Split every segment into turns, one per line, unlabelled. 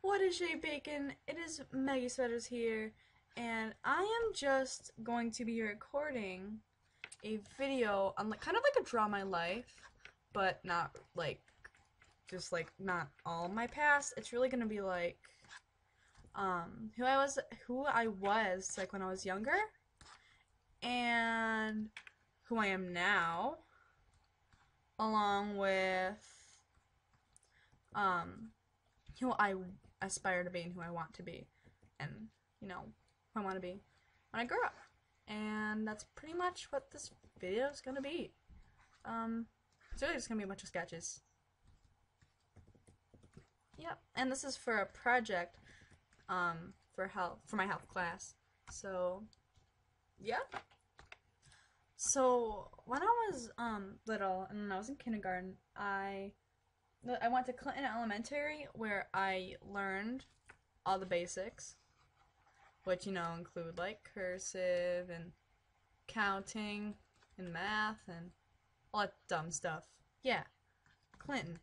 What is Shay Bacon? It is Maggie Sweaters here, and I am just going to be recording a video on kind of like a draw my life, but not like just like not all of my past. It's really gonna be like who I was like when I was younger, and who I am now, along with um who I aspire to be and who I want to be, and who I want to be when I grow up. And that's pretty much what this video is gonna be. It's really just gonna be a bunch of sketches. Yep, and this is for a project, for my health class. So, yeah. So when I was little and when I was in kindergarten, I went to Clinton Elementary where I learned all the basics, which include like cursive and counting and math and all that dumb stuff. Yeah, Clinton.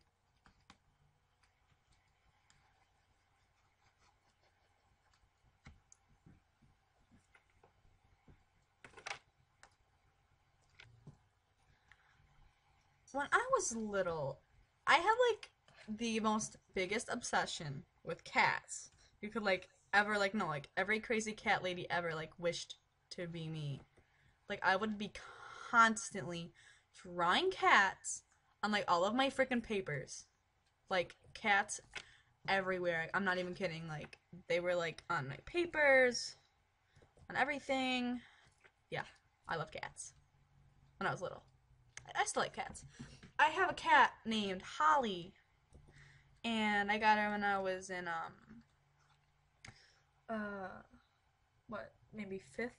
When I was little, I had like the most biggest obsession with cats. You could like ever like no like every crazy cat lady ever like wished to be me. Like I would be constantly drawing cats on like all of my freaking papers. Like cats everywhere. I'm not even kidding. Like they were like on my papers, on everything. Yeah, I love cats. When I was little, I still like cats. I have a cat named Holly, and I got her when I was in uh what, maybe fifth,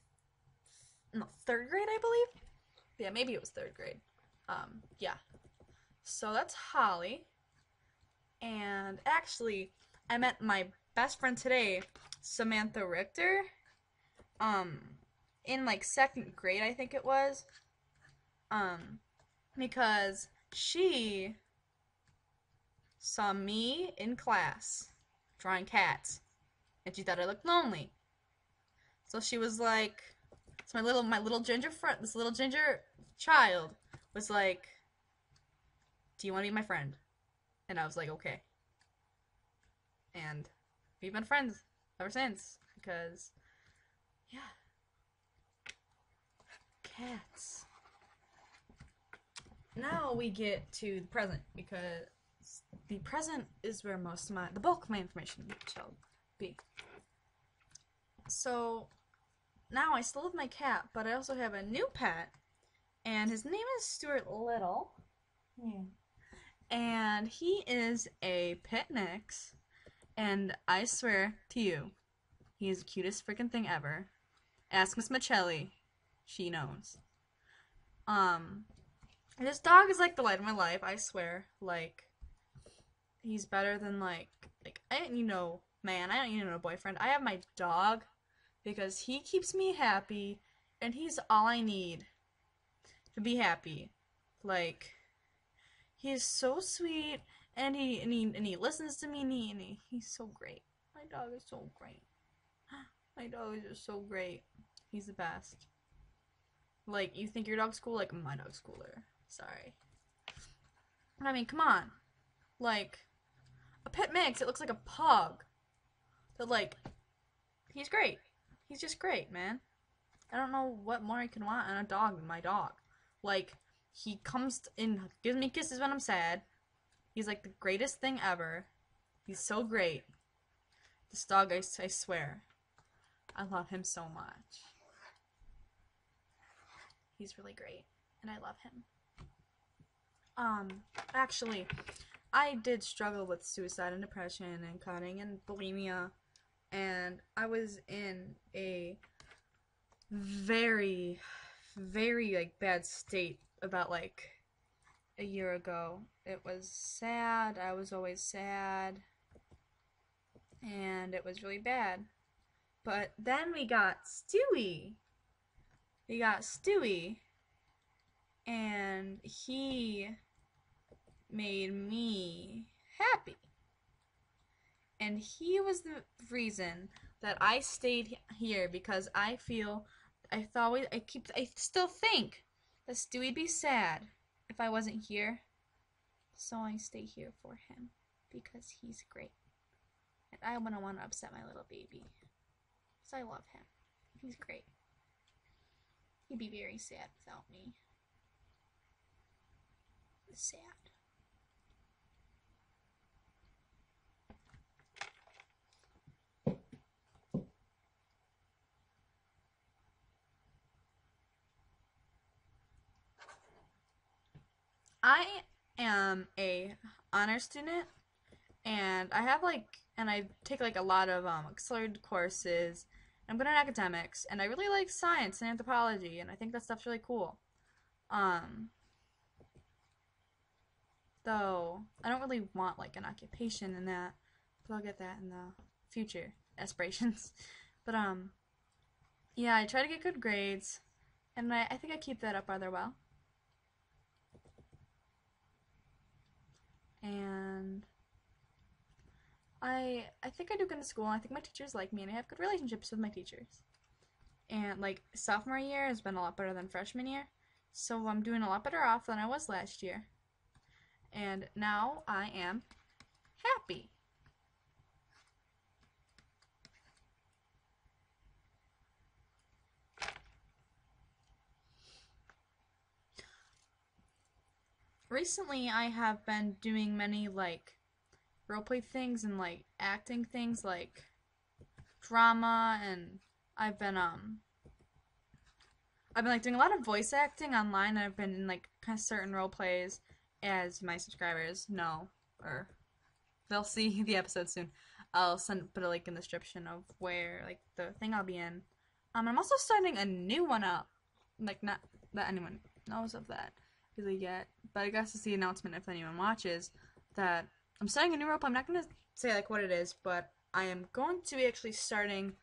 no, third grade, I believe. Yeah, maybe it was third grade. Yeah. So that's Holly. And actually, I met my best friend today, Samantha Richter, um, in like second grade, I think it was. Um, because she saw me in class drawing cats, and she thought I looked lonely. So she was like, so my little ginger friend, this little ginger child was like, "Do you want to be my friend?" And I was like, "Okay." And we've been friends ever since because, yeah, cats. Now we get to the present because the present is where the bulk of my information shall be. So now I still have my cat, but I also have a new pet, and his name is Stuart Little. Yeah. And he is a pit mix, and I swear to you, he is the cutest freaking thing ever. Ask Miss Michelli, she knows. Um, this dog is like the light of my life. I swear. Like, he's better than like I don't man. I don't need a boyfriend. I have my dog because he keeps me happy, and he's all I need to be happy. Like, he's so sweet, and he listens to me, and he's so great. My dog is so great. My dog is just so great. He's the best. Like, you think your dog's cool? Like, my dog's cooler. Sorry. I mean, come on. Like, a pit mix, it looks like a pug. But, like, he's great. He's just great, man. I don't know what more I can want in a dog than my dog. Like, he comes in, gives me kisses when I'm sad. He's like the greatest thing ever. He's so great. This dog, I swear. I love him so much. He's really great, and I love him. Actually, I did struggle with suicide and depression and cutting and bulimia, and I was in a very, very like bad state about like a year ago. It was sad. I was always sad, and it was really bad. But then we got Stewie. And he made me happy. And he was the reason that I stayed here because I still think that Stewie'd be sad if I wasn't here. So I stay here for him because he's great. And I wouldn't want to upset my little baby. So I love him. He's great. He'd be very sad without me. Sad. I am a honor student, and I take like a lot of accelerated courses. I'm good at academics, and I really like science and anthropology, and I think that stuff's really cool. Um, though I don't really want like an occupation in that, but I'll get that in the future aspirations. But yeah, I try to get good grades, and I think I keep that up rather well. And I think I do good in school. And I think my teachers like me, and I have good relationships with my teachers. And like sophomore year has been a lot better than freshman year, so I'm doing a lot better off than I was last year. And now I am happy. Recently, I have been doing many like roleplay things and like acting things like drama, and I've been um I've been like doing a lot of voice acting online. I've been in like kind of certain role plays, as my subscribers know, or they'll see the episode soon. I'll put a link in the description of where like the thing I'll be in. I'm also starting a new one up, like not that anyone knows of that really yet, but I guess it's the announcement if anyone watches that I'm starting a new role play. I'm not gonna say like what it is, but I am going to be actually starting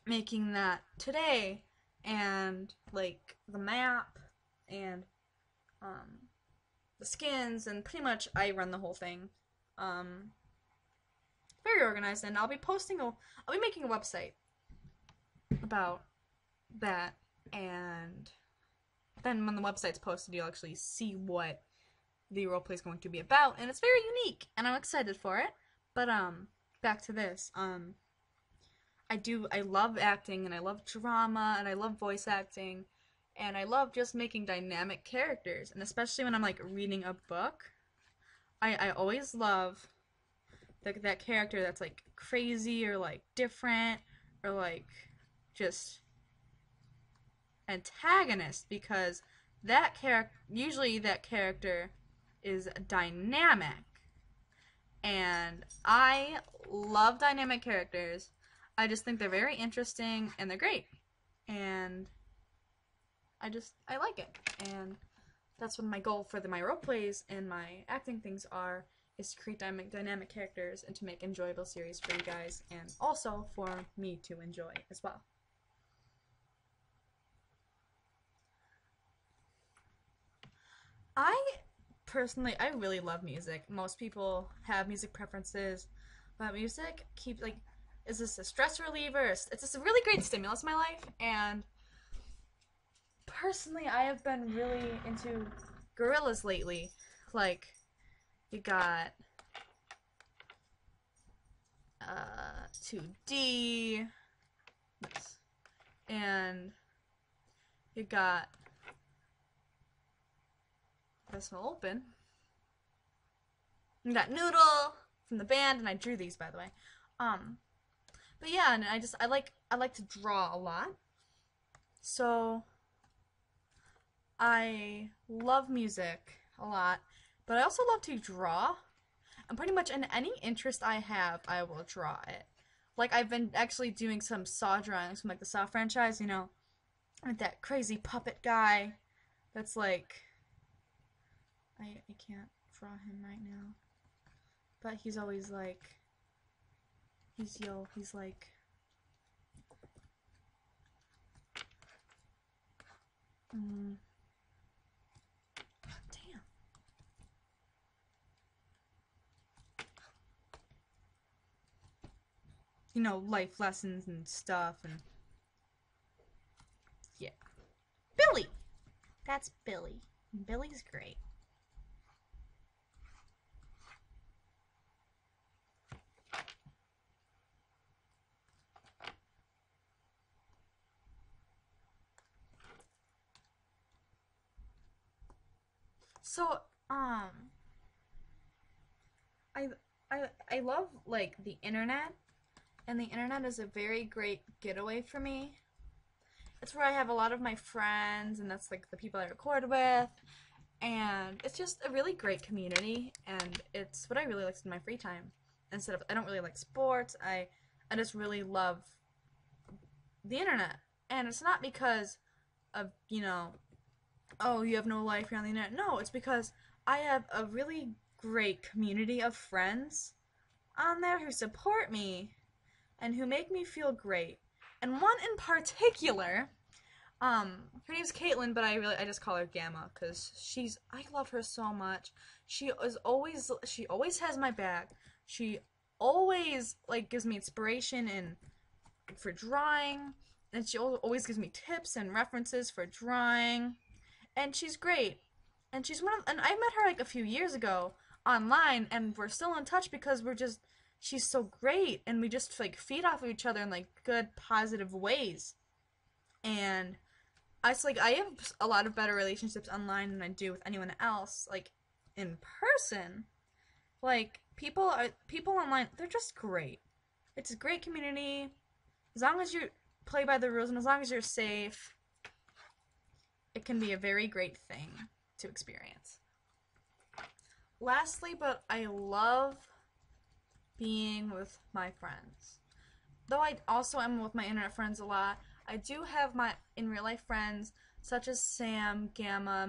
making that today, and like the map and um the skins, and pretty much I run the whole thing. Um Very organized, and I'll be making a website about that, and then when the website's posted you'll actually see what the roleplay is going to be about, and it's very unique and I'm excited for it. But back to this. I love acting, and I love drama, and I love voice acting, and I love just making dynamic characters, and especially when I'm like reading a book, I always love that character that's like crazy or like different or like just antagonist, because that character is dynamic, and I love dynamic characters. I just think they're very interesting and they're great, and I like it. And that's what my goal for my role plays and my acting things are, is to create dynamic characters and to make enjoyable series for you guys, and also for me to enjoy as well. I I really love music. Most people have music preferences, but music keeps like is this a stress reliever? It's just a really great stimulus in my life, and personally, I have been really into gorillas lately. Like, you got 2D, and you got this will open. You got Noodle from the band, and I drew these by the way. Um, but yeah, and I like to draw a lot, so I love music a lot, but I also love to draw. And pretty much in any interest I have, I will draw it. Like I've been actually doing some Saw drawings from like the Saw franchise, you know, with that crazy puppet guy. That's like I can't draw him right now, but he's always like he's like damn. life lessons and stuff. And yeah. Billy! That's Billy. Billy's great. So, I, I love, like, the internet, and the internet is a very great getaway for me. It's where I have a lot of my friends, and that's, like, the people I record with, and it's just a really great community, and it's what I really like in my free time. Instead of, I don't really like sports, I just really love the internet. And it's not because of, oh, you have no life, you're on the internet. No, it's because I have a really great community of friends on there who support me and who make me feel great. And one in particular, her name's Caitlin, but I just call her Gamma because I love her so much. She always has my back. She always like gives me inspiration and for drawing, and she always gives me tips and references for drawing. And she's great. And and I met her like a few years ago online, and we're still in touch because she's so great, and we just like feed off of each other in like good, positive ways. And I have a lot of better relationships online than I do with anyone else, like in person. Like people online, they're just great. It's a great community. As long as you play by the rules and as long as you're safe, it can be a very great thing to experience. Lastly, but I love being with my friends. Though I also am with my internet friends a lot, I do have my in real life friends such as Sam, Gamma,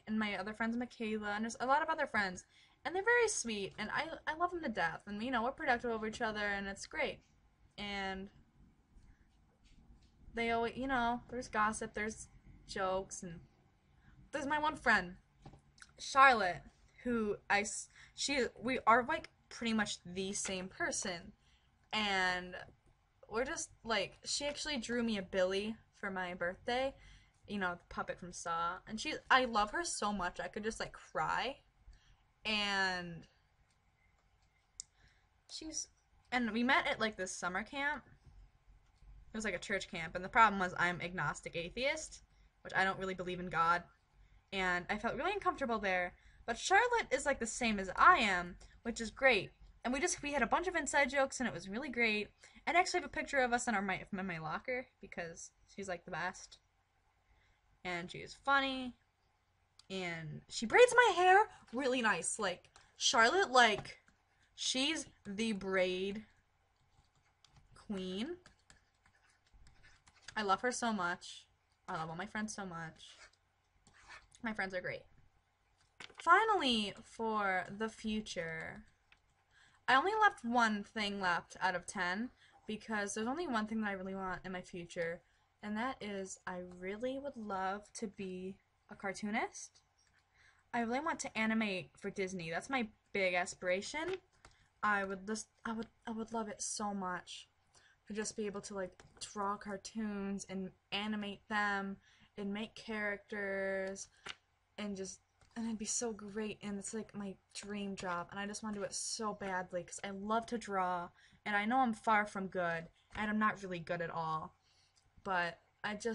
and my other friends Michaela, and there's a lot of other friends. And they're very sweet, and I love them to death. And we're productive over each other, and it's great. And they always, there's gossip, there's jokes, and there's my one friend, Charlotte, who we are like pretty much the same person, and we're just like she actually drew me a Billy for my birthday, the puppet from Saw, and I love her so much I could just like cry, and and we met at like this summer camp. It was like a church camp, and the problem was I'm agnostic atheist, which I don't really believe in God, and I felt really uncomfortable there. But Charlotte is like the same as I am, which is great. And we had a bunch of inside jokes, and it was really great. And I actually have a picture of us in my locker because she's like the best, and she is funny, and she braids my hair really nice. Like Charlotte, like she's the braid queen. I love her so much. I love all my friends so much. My friends are great. Finally, for the future, I only left one thing left out of 10 because there's only one thing that I really want in my future, and that is I really would love to be a cartoonist. I really want to animate for Disney. That's my big aspiration. I would love it so much to just be able to like draw cartoons and animate them and make characters and it'd be so great, and it's like my dream job, and I just want to do it so badly because I love to draw, and I know I'm far from good, and I'm not really good at all, but I think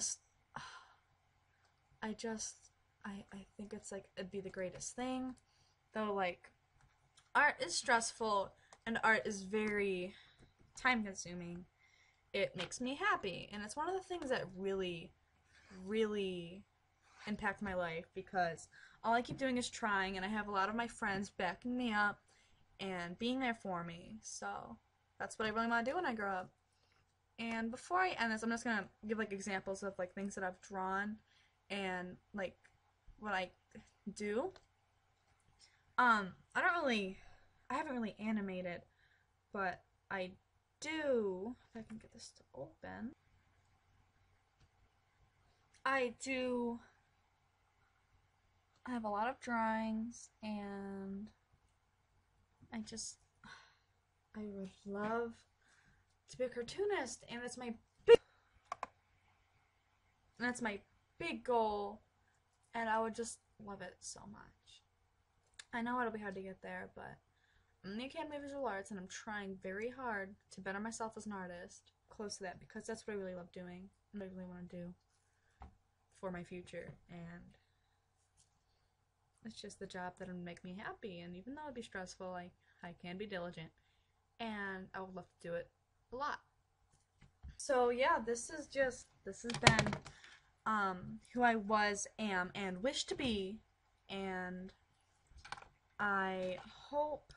it's like it'd be the greatest thing, though like art is stressful and art is very time consuming. It makes me happy, and it's one of the things that really, really impact my life because all I keep doing is trying, and I have a lot of my friends backing me up and being there for me. So that's what I really want to do when I grow up. And before I end this, I'm just gonna give like examples of like things that I've drawn and like what I do. I haven't really animated, but I do. If I can get this to open, I do. I have a lot of drawings, and I would love to be a cartoonist, and that's my big goal, and I would just love it so much. I know it'll be hard to get there, but I'm in the Academy of Visual Arts, and I'm trying very hard to better myself as an artist, close to that, because that's what I really love doing, and I really want to do for my future, and it's just the job that would make me happy, and even though it'd be stressful, I can be diligent, and I would love to do it a lot. So yeah, this has been who I was, am, and wish to be, and I hope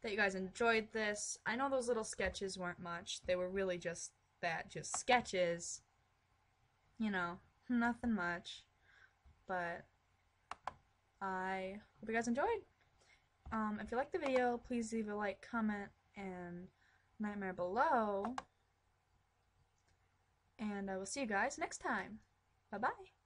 that you guys enjoyed this. I know those little sketches weren't much. They were really just sketches. You know, nothing much. But I hope you guys enjoyed. If you liked the video, please leave a like, comment, and nightmare below. And I will see you guys next time. Bye-bye.